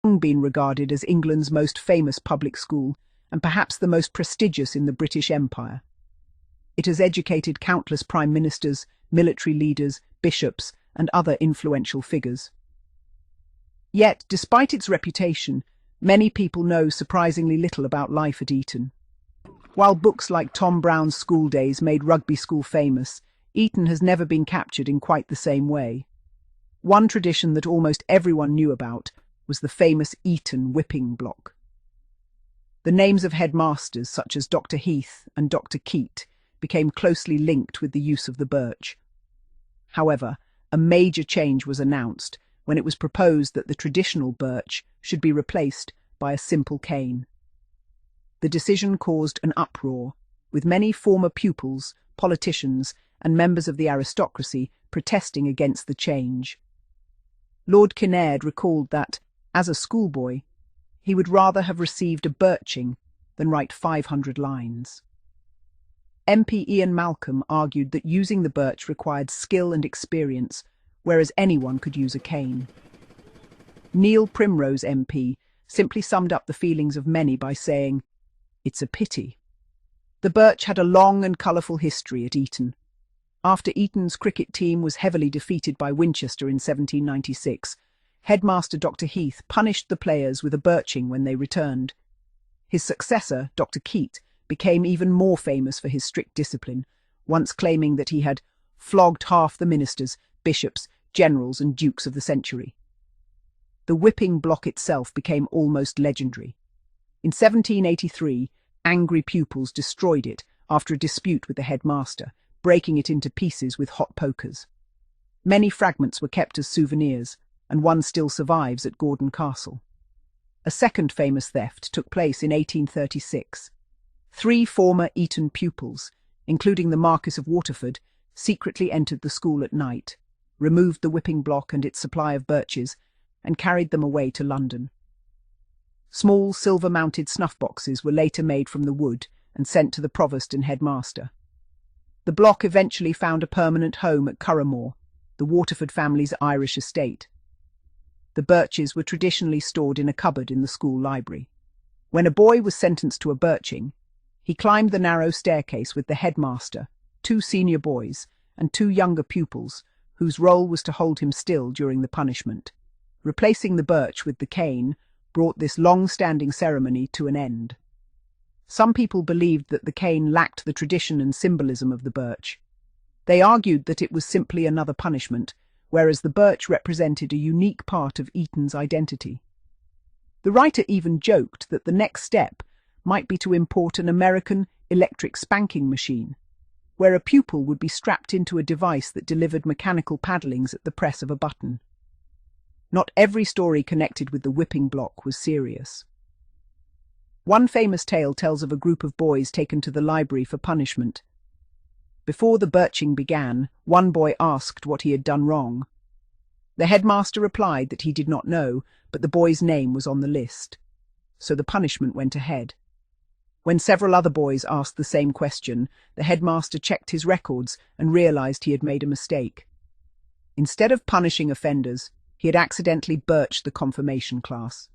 long been regarded as England's most famous public school and perhaps the most prestigious in the British Empire. It has educated countless prime ministers, military leaders, bishops, and other influential figures. Yet, despite its reputation, many people know surprisingly little about life at Eton. While books like Tom Brown's School Days made rugby school famous, Eton has never been captured in quite the same way. One tradition that almost everyone knew about was the famous Eton whipping block. The names of headmasters such as Dr. Heath and Dr. Keat became closely linked with the use of the birch. However, a major change was announced when it was proposed that the traditional birch should be replaced by a simple cane. The decision caused an uproar, with many former pupils, politicians, and members of the aristocracy protesting against the change. Lord Kinnaird recalled that, as a schoolboy, he would rather have received a birching than write 500 lines. MP Ian Malcolm argued that using the birch required skill and experience, whereas anyone could use a cane. Neil Primrose MP simply summed up the feelings of many by saying, "It's a pity." The birch had a long and colourful history at Eton. After Eton's cricket team was heavily defeated by Winchester in 1796, headmaster Dr. Heath punished the players with a birching when they returned. His successor, Dr. Keat, became even more famous for his strict discipline, once claiming that he had flogged half the ministers, bishops, generals and dukes of the century. The whipping block itself became almost legendary. In 1783, angry pupils destroyed it after a dispute with the headmaster, breaking it into pieces with hot pokers. Many fragments were kept as souvenirs, and one still survives at Gordon Castle. A second famous theft took place in 1836. 3 former Eton pupils, including the Marquis of Waterford, secretly entered the school at night, removed the whipping block and its supply of birches, and carried them away to London. Small silver-mounted snuff boxes were later made from the wood and sent to the provost and headmaster. The block eventually found a permanent home at Curramore, the Waterford family's Irish estate. The birches were traditionally stored in a cupboard in the school library. When a boy was sentenced to a birching, he climbed the narrow staircase with the headmaster, 2 senior boys, and 2 younger pupils, whose role was to hold him still during the punishment. Replacing the birch with the cane brought this long-standing ceremony to an end. Some people believed that the cane lacked the tradition and symbolism of the birch. They argued that it was simply another punishment, whereas the birch represented a unique part of Eton's identity. The writer even joked that the next step might be to import an American electric spanking machine, where a pupil would be strapped into a device that delivered mechanical paddlings at the press of a button. Not every story connected with the whipping block was serious. One famous tale tells of a group of boys taken to the library for punishment. Before the birching began, one boy asked what he had done wrong. The headmaster replied that he did not know, but the boy's name was on the list. So the punishment went ahead. When several other boys asked the same question, the headmaster checked his records and realized he had made a mistake. Instead of punishing offenders, he had accidentally birched the confirmation class.